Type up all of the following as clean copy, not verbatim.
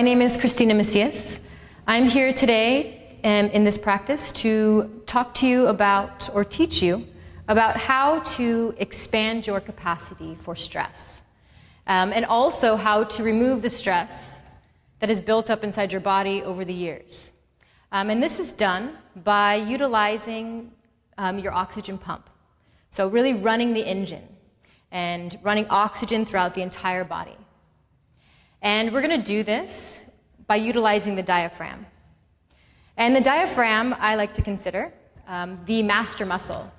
My name is Kristina Macias. I'm here today in this practice to talk to you about, or teach you, about how to expand your capacity for stress. And also how to remove the stress that is built up inside your body over the years. And this is done by utilizing your oxygen pump. So really running the engine and running oxygen throughout the entire body. And we're going to do this by utilizing the diaphragm. And the diaphragm I like to consider the master muscle.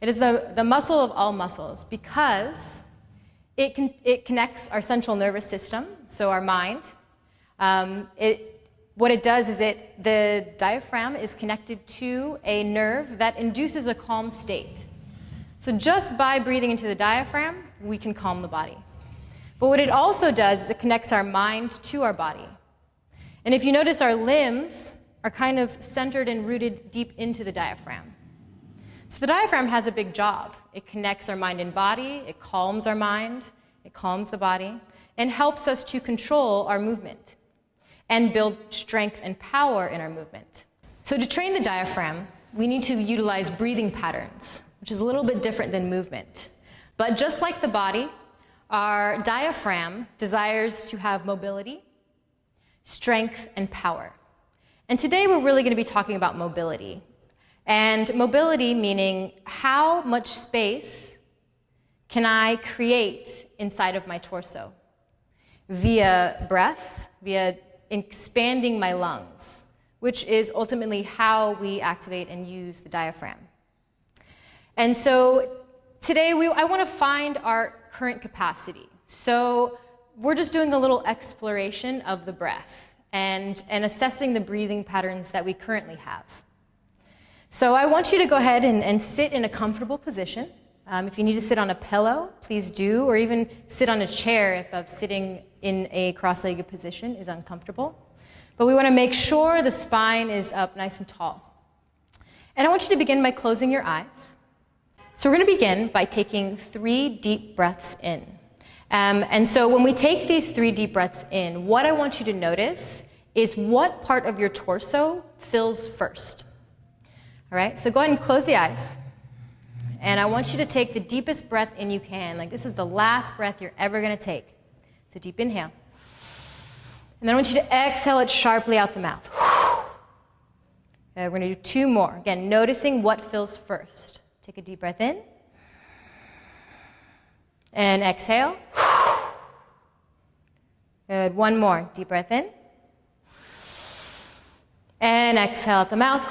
It is the muscle of all muscles because it connects our central nervous system, so our mind. What it does is the diaphragm is connected to a nerve that induces a calm state. So just by breathing into the diaphragm, we can calm the body. But what it also does is it connects our mind to our body. And if you notice, our limbs are kind of centered and rooted deep into the diaphragm. So the diaphragm has a big job. It connects our mind and body, it calms our mind, it calms the body, and helps us to control our movement and build strength and power in our movement. So to train the diaphragm, we need to utilize breathing patterns, which is a little bit different than movement. But just like the body, our diaphragm desires to have mobility, strength, and power. And today we're really going to be talking about mobility. And mobility meaning how much space can I create inside of my torso via breath, via expanding my lungs, which is ultimately how we activate and use the diaphragm. And so today I want to find our current capacity. So we're just doing a little exploration of the breath and assessing the breathing patterns that we currently have. So I want you to go ahead and sit in a comfortable position. If you need to sit on a pillow, please do, or even sit on a chair if sitting in a cross-legged position is uncomfortable. But we want to make sure the spine is up nice and tall. And I want you to begin by closing your eyes. So we're going to begin by taking 3 deep breaths in. And so when we take these 3 deep breaths in, what I want you to notice is what part of your torso fills first. All right, so go ahead and close the eyes. And I want you to take the deepest breath in you can. Like this is the last breath you're ever going to take. So deep inhale. And then I want you to exhale it sharply out the mouth. We're going to do 2 more. Again, noticing what fills first. Take a deep breath in. And exhale. Good. 1 more. Deep breath in. And exhale out the mouth.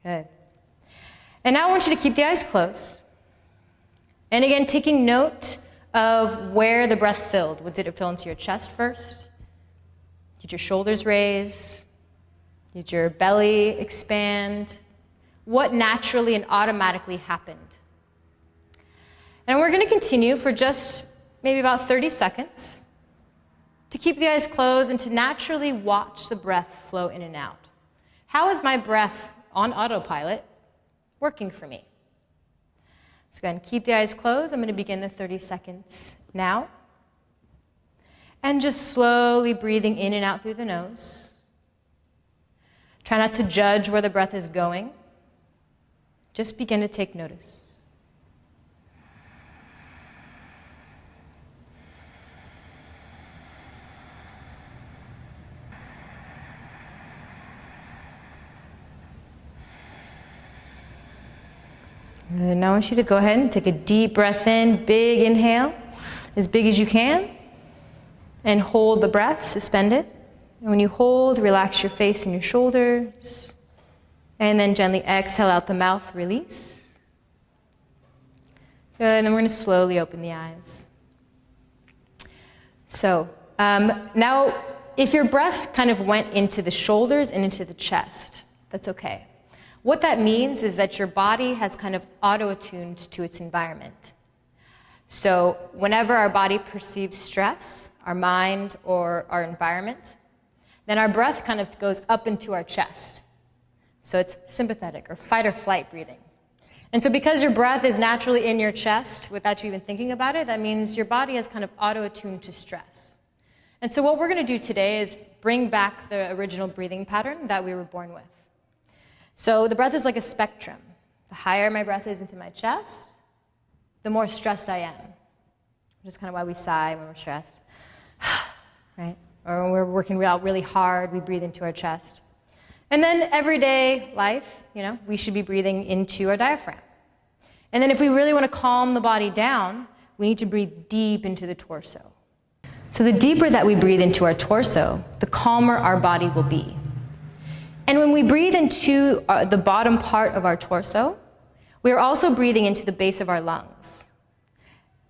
Good. And now I want you to keep the eyes closed. And again, taking note of where the breath filled. Did it fill into your chest first? Did your shoulders raise? Did your belly expand? What naturally and automatically happened? And we're going to continue for just maybe about 30 seconds to keep the eyes closed and to naturally watch the breath flow in and out. How is my breath on autopilot working for me? So go ahead and keep the eyes closed. I'm going to begin the 30 seconds now. And just slowly breathing in and out through the nose. Try not to judge where the breath is going. Just begin to take notice. Good. Now I want you to go ahead and take a deep breath in, big inhale, as big as you can, and hold the breath, suspend it. And when you hold, relax your face and your shoulders, and then gently exhale out the mouth, release. Good, and then we're going to slowly open the eyes. So now if your breath kind of went into the shoulders and into the chest, that's okay. What that means is that your body has kind of auto-attuned to its environment. So whenever our body perceives stress, our mind or our environment, then our breath kind of goes up into our chest. So it's sympathetic or fight or flight breathing. And so because your breath is naturally in your chest without you even thinking about it, that means your body has kind of auto-attuned to stress. And so what we're going to do today is bring back the original breathing pattern that we were born with. So the breath is like a spectrum. The higher my breath is into my chest, the more stressed I am. Which is kind of why we sigh when we're stressed. Right? Or when we're working out really hard, we breathe into our chest. And then everyday life, we should be breathing into our diaphragm. And then if we really want to calm the body down, we need to breathe deep into the torso. So the deeper that we breathe into our torso, the calmer our body will be. And when we breathe into the bottom part of our torso, we are also breathing into the base of our lungs.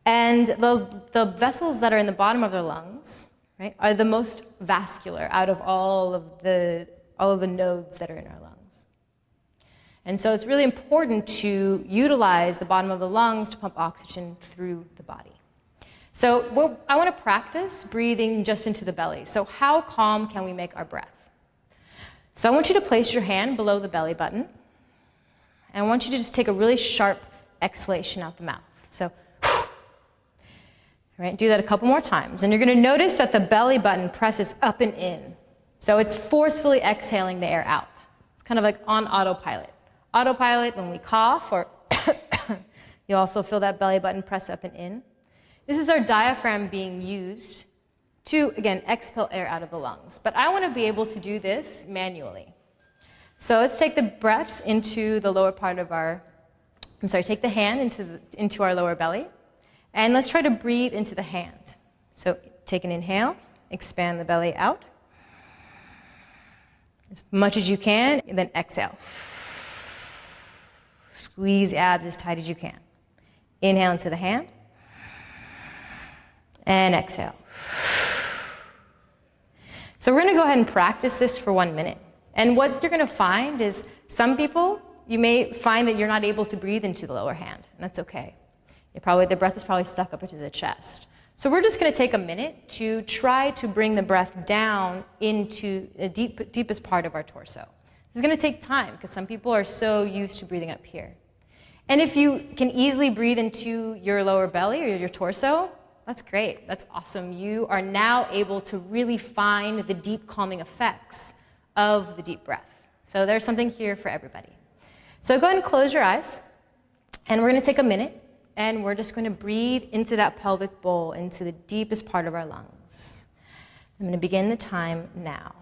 And the vessels that are in the bottom of the lungs, right, are the most vascular out of all of the nodes that are in our lungs. And so it's really important to utilize the bottom of the lungs to pump oxygen through the body. So I want to practice breathing just into the belly. So how calm can we make our breath? So I want you to place your hand below the belly button. And I want you to just take a really sharp exhalation out the mouth. So, right, do that a couple more times. And you're going to notice that the belly button presses up and in. So it's forcefully exhaling the air out. It's kind of like on autopilot. Autopilot when we cough, or you also feel that belly button press up and in. This is our diaphragm being used to, again, expel air out of the lungs. But I want to be able to do this manually. So let's take the breath into the lower part of take the hand into our lower belly. And let's try to breathe into the hand. So take an inhale, expand the belly out as much as you can, and then exhale. Squeeze abs as tight as you can. Inhale into the hand, and exhale. So we're going to go ahead and practice this for 1 minute. And what you're going to find is some people, you may find that you're not able to breathe into the lower hand, and that's okay. The breath is probably stuck up into the chest. So we're just going to take a minute to try to bring the breath down into the deepest part of our torso. This is going to take time because some people are so used to breathing up here. And if you can easily breathe into your lower belly or your torso, that's great. That's awesome. You are now able to really find the deep calming effects of the deep breath. So there's something here for everybody. So go ahead and close your eyes, and we're going to take a minute, and we're just going to breathe into that pelvic bowl, into the deepest part of our lungs. I'm going to begin the time now.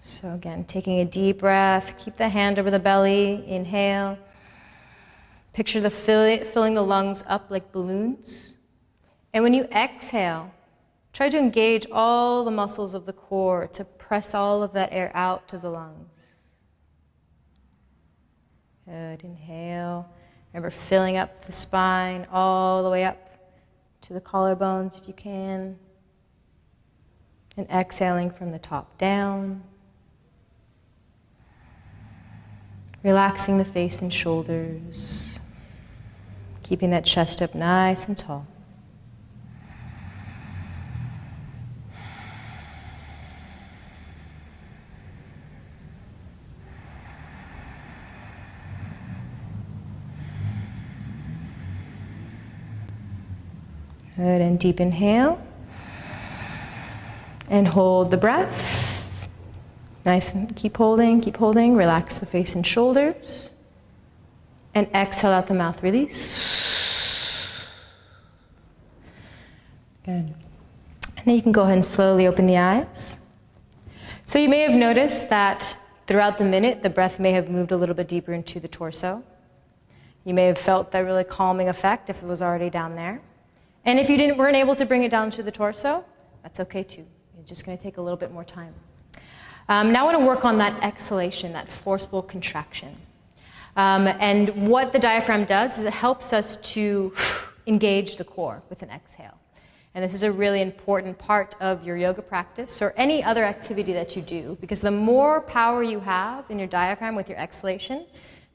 So again, taking a deep breath, keep the hand over the belly, inhale. Picture filling the lungs up like balloons. And when you exhale, try to engage all the muscles of the core to press all of that air out to the lungs. Good, inhale. Remember filling up the spine all the way up to the collarbones if you can. And exhaling from the top down. Relaxing the face and shoulders. Keeping that chest up nice and tall. Good, and deep inhale. And hold the breath. Nice, and keep holding, Relax the face and shoulders. And exhale out the mouth, release. Good. And then you can go ahead and slowly open the eyes. So you may have noticed that throughout the minute, the breath may have moved a little bit deeper into the torso. You may have felt that really calming effect if it was already down there. And if you weren't able to bring it down to the torso, that's okay too. You're just going to take a little bit more time. Now I want to work on that exhalation, that forceful contraction. And what the diaphragm does is it helps us to engage the core with an exhale. And this is a really important part of your yoga practice or any other activity that you do, because the more power you have in your diaphragm with your exhalation,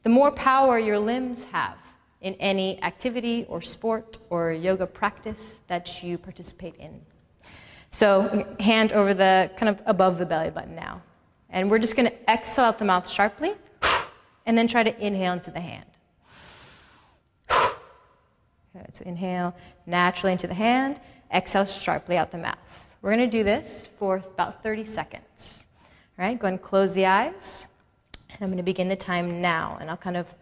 the more power your limbs have in any activity or sport or yoga practice that you participate in. So hand over kind of above the belly button now. And we're just going to exhale out the mouth sharply and then try to inhale into the hand. Good, so inhale naturally into the hand, exhale sharply out the mouth. We're going to do this for about 30 seconds. All right, go ahead and close the eyes. And I'm going to begin the time now, and I'll kind of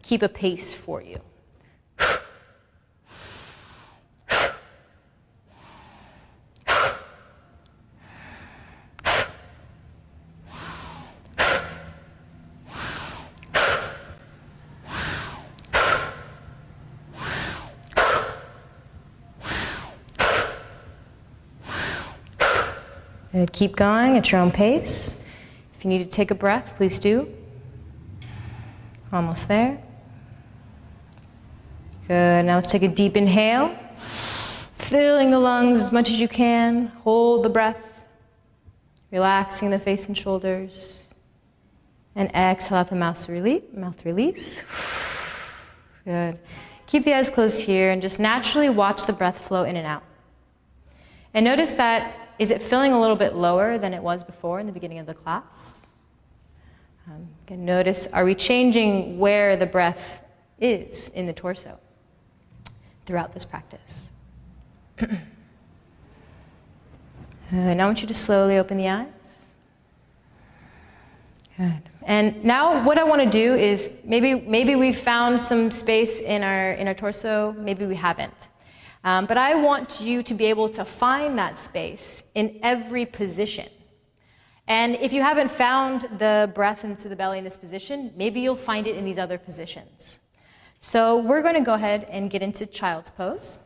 keep a pace for you. Good. Keep going at your own pace. If you need to take a breath, please do. Almost there. Good. Now let's take a deep inhale. Filling the lungs as much as you can. Hold the breath. Relaxing the face and shoulders. And exhale out the mouth release. Good. Keep the eyes closed here and just naturally watch the breath flow in and out. And notice that, is it feeling a little bit lower than it was before in the beginning of the class? Again, notice, are we changing where the breath is in the torso throughout this practice? Now I want you to slowly open the eyes. Good. And now what I want to do is, maybe we've found some space in our torso, maybe we haven't. But I want you to be able to find that space in every position. And if you haven't found the breath into the belly in this position, maybe you'll find it in these other positions. So we're going to go ahead and get into child's pose.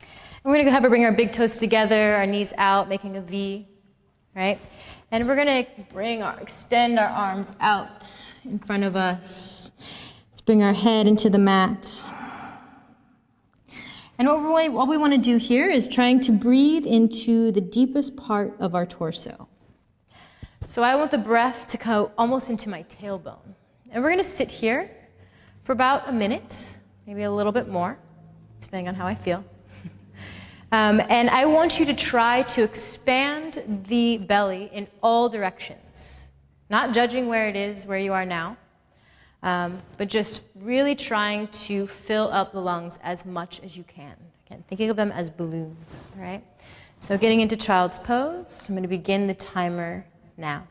And we're going to go ahead and bring our big toes together, our knees out, making a V, right? And we're going to extend our arms out in front of us. Let's bring our head into the mat. And what we want to do here is trying to breathe into the deepest part of our torso. So I want the breath to go almost into my tailbone. And we're going to sit here for about a minute, maybe a little bit more, depending on how I feel. And I want you to try to expand the belly in all directions, not judging where it is, where you are now. But just really trying to fill up the lungs as much as you can. Again, thinking of them as balloons, right? So getting into child's pose, I'm going to begin the timer now.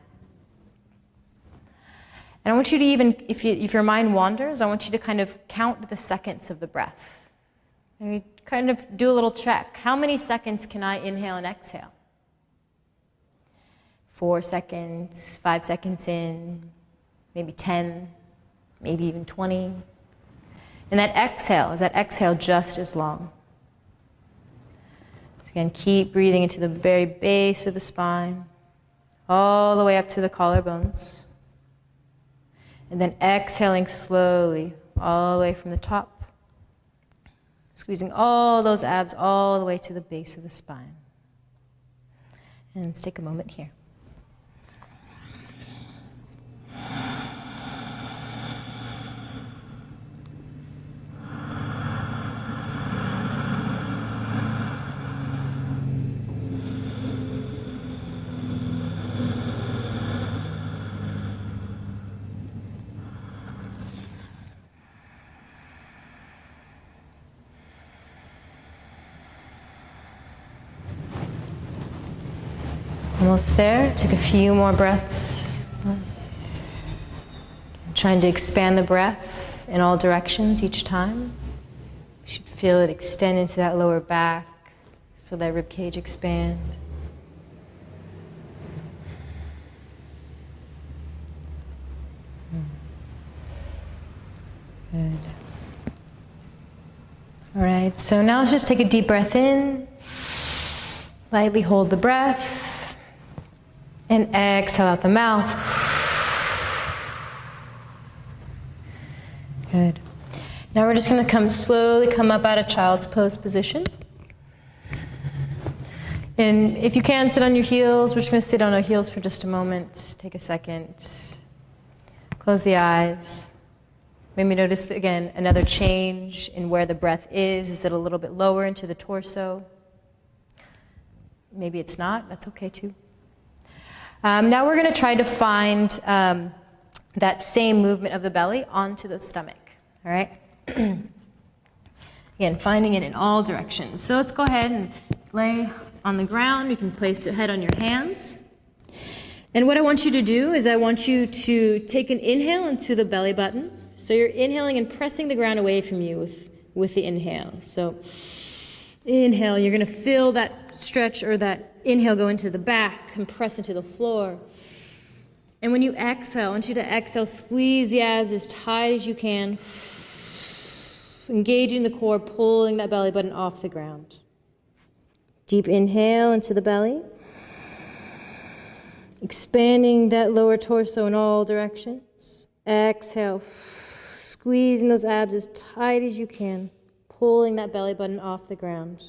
And I want you to if your mind wanders, I want you to kind of count the seconds of the breath. And you kind of do a little check. How many seconds can I inhale and exhale? 4 seconds, 5 seconds in, maybe 10. Maybe even 20. And that exhale, is that exhale just as long? So again, keep breathing into the very base of the spine, all the way up to the collarbones. And then exhaling slowly, all the way from the top, squeezing all those abs all the way to the base of the spine. And let's take a moment here. Almost there. Take a few more breaths. Trying to expand the breath in all directions each time. You should feel it extend into that lower back. Feel that rib cage expand. Good. All right, so now let's just take a deep breath in. Lightly hold the breath. And exhale out the mouth. Good. Now we're just going to slowly come up out of child's pose position. And if you can, sit on your heels. We're just going to sit on our heels for just a moment. Take a second. Close the eyes. Maybe notice, again, another change in where the breath is. Is it a little bit lower into the torso? Maybe it's not. That's okay, too. Now we're going to try to find that same movement of the belly onto the stomach, all right? Again, finding it in all directions. So let's go ahead and lay on the ground. You can place your head on your hands. And what I want you to do is I want you to take an inhale into the belly button. So you're inhaling and pressing the ground away from you with the inhale. So inhale, you're going to feel that stretch or that inhale go into the back and press into the floor. And when you exhale, I want you to exhale, squeeze the abs as tight as you can, engaging the core, pulling that belly button off the ground. Deep inhale into the belly, expanding that lower torso in all directions. Exhale, squeezing those abs as tight as you can, pulling that belly button off the ground.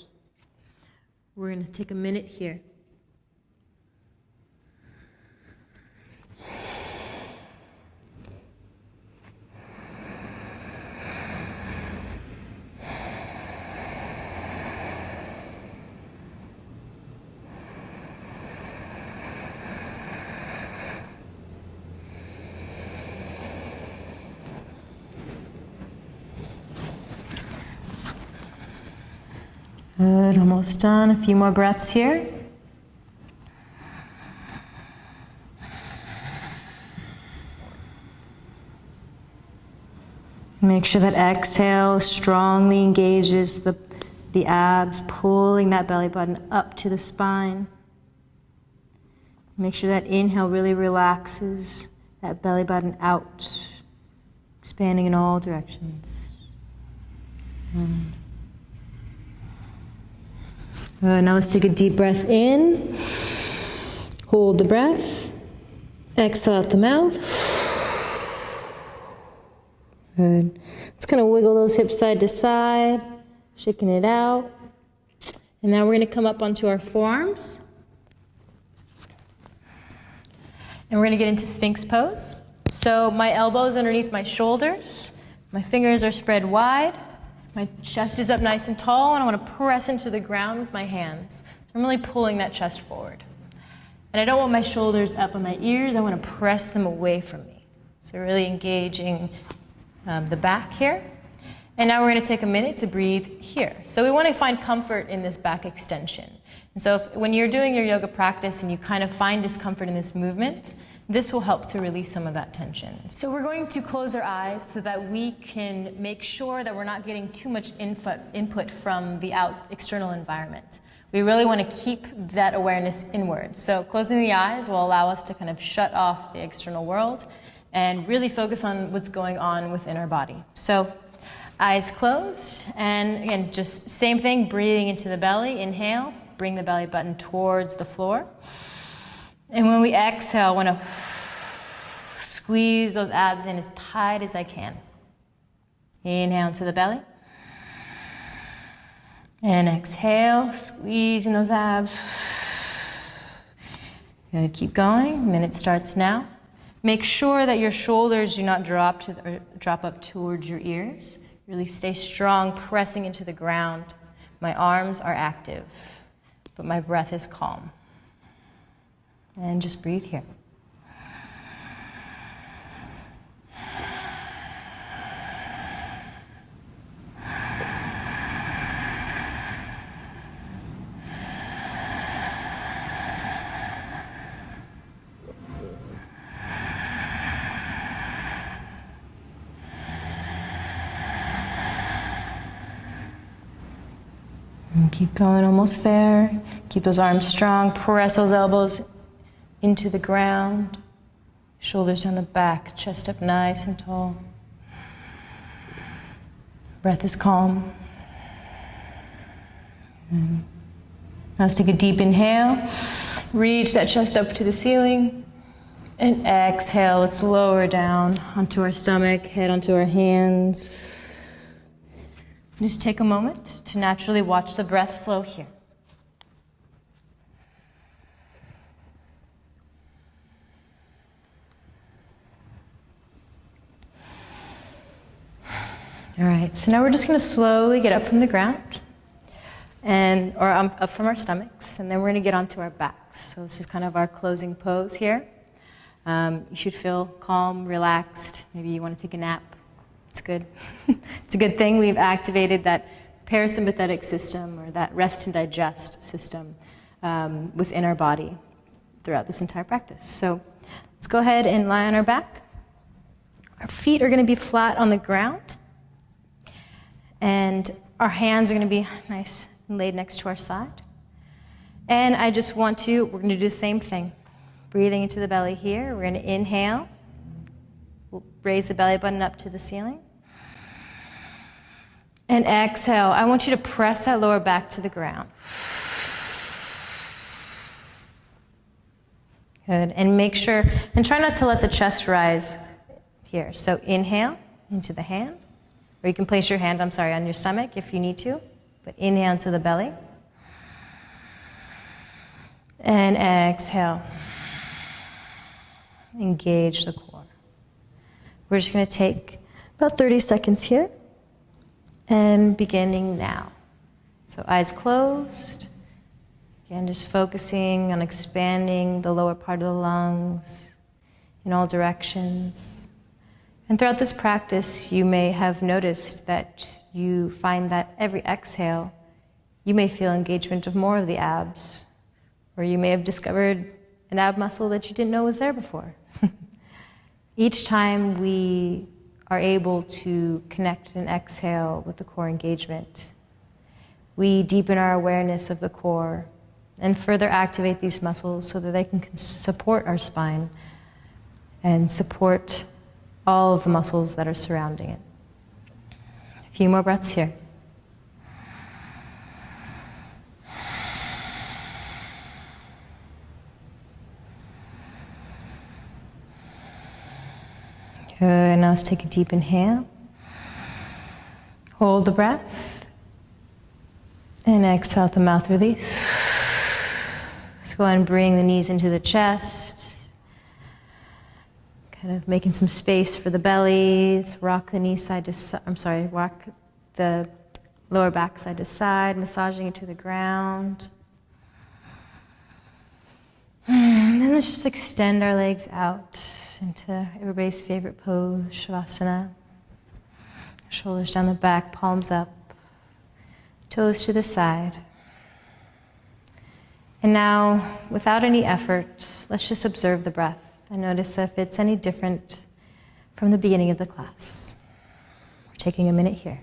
We're going to take a minute here. Good, almost done. A few more breaths here. Make sure that exhale strongly engages the abs, pulling that belly button up to the spine. Make sure that inhale really relaxes that belly button out, expanding in all directions. Now let's take a deep breath in. Hold the breath. Exhale out the mouth. Good. Let's kind of wiggle those hips side to side, shaking it out. And now we're going to come up onto our forearms. And we're going to get into Sphinx pose. So my elbows underneath my shoulders. My fingers are spread wide. My chest is up nice and tall, and I want to press into the ground with my hands. So I'm really pulling that chest forward. And I don't want my shoulders up on my ears. I want to press them away from me. So really engaging the back here. And now we're going to take a minute to breathe here. So we want to find comfort in this back extension. And so when you're doing your yoga practice and you kind of find discomfort in this movement, this will help to release some of that tension. So we're going to close our eyes so that we can make sure that we're not getting too much input from the external environment. We really want to keep that awareness inward. So closing the eyes will allow us to kind of shut off the external world and really focus on what's going on within our body. So eyes closed, and again, just same thing, breathing into the belly. Inhale, bring the belly button towards the floor. And when we exhale, I want to squeeze those abs in as tight as I can. Inhale into the belly. And exhale, squeezing those abs. Good, keep going. Minute starts now. Make sure that your shoulders do not drop up towards your ears. Really stay strong, pressing into the ground. My arms are active, but my breath is calm. And just breathe here. And keep going, almost there. Keep those arms strong, press those elbows into the ground, shoulders down the back, chest up nice and tall. Breath is calm. Now let's take a deep inhale. Reach that chest up to the ceiling. And exhale, let's lower down onto our stomach, head onto our hands. Just take a moment to naturally watch the breath flow here. All right, so now we're just going to slowly get up from the ground, or up from our stomachs, and then we're going to get onto our backs. So this is kind of our closing pose here. You should feel calm, relaxed. Maybe you want to take a nap. It's good. It's a good thing we've activated that parasympathetic system, or that rest and digest system, within our body throughout this entire practice. So let's go ahead and lie on our back. Our feet are going to be flat on the ground, and our hands are going to be nice and laid next to our side. And I just we're going to do the same thing. Breathing into the belly here. We're going to inhale. We'll raise the belly button up to the ceiling. And exhale. I want you to press that lower back to the ground. Good. And make sure, and try not to let the chest rise here. So inhale into the hand. Or you can place your hand, on your stomach if you need to. But inhale into the belly. And exhale. Engage the core. We're just going to take about 30 seconds here. And beginning now. So eyes closed. Again, just focusing on expanding the lower part of the lungs in all directions. And throughout this practice, you may have noticed that you find that every exhale, you may feel engagement of more of the abs, or you may have discovered an ab muscle that you didn't know was there before. Each time we are able to connect and exhale with the core engagement, we deepen our awareness of the core and further activate these muscles so that they can support our spine and support all of the muscles that are surrounding it. A few more breaths here. Good, now let's take a deep inhale. Hold the breath. And exhale out the mouth, release. Let's go ahead and bring the knees into the chest. Kind of making some space for the belly. Let's rock the knee side to side, rock the lower back side to side, massaging it to the ground. And then let's just extend our legs out into everybody's favorite pose, Shavasana. Shoulders down the back, palms up, toes to the side. And now, without any effort, let's just observe the breath and notice if it's any different from the beginning of the class. We're taking a minute here.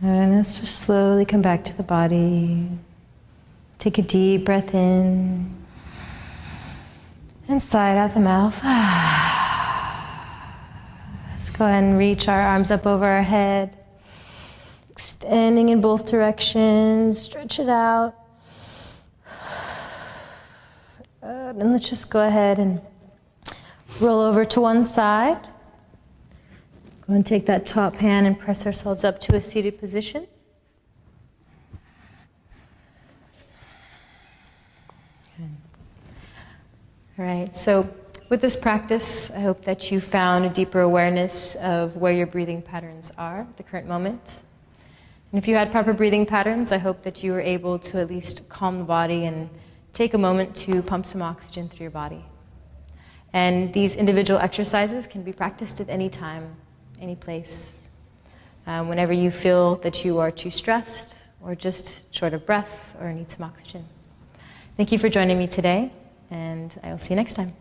And let's just slowly come back to the body. Take a deep breath in and sigh out the mouth. Let's go ahead and reach our arms up over our head, extending in both directions. Stretch it out. And let's just go ahead and roll over to one side. Go and take that top hand and press ourselves up to a seated position. Good. All right, so with this practice, I hope that you found a deeper awareness of where your breathing patterns are at the current moment. And if you had proper breathing patterns, I hope that you were able to at least calm the body and take a moment to pump some oxygen through your body. And these individual exercises can be practiced at any time, any place, whenever you feel that you are too stressed or just short of breath or need some oxygen. Thank you for joining me today, and I will see you next time.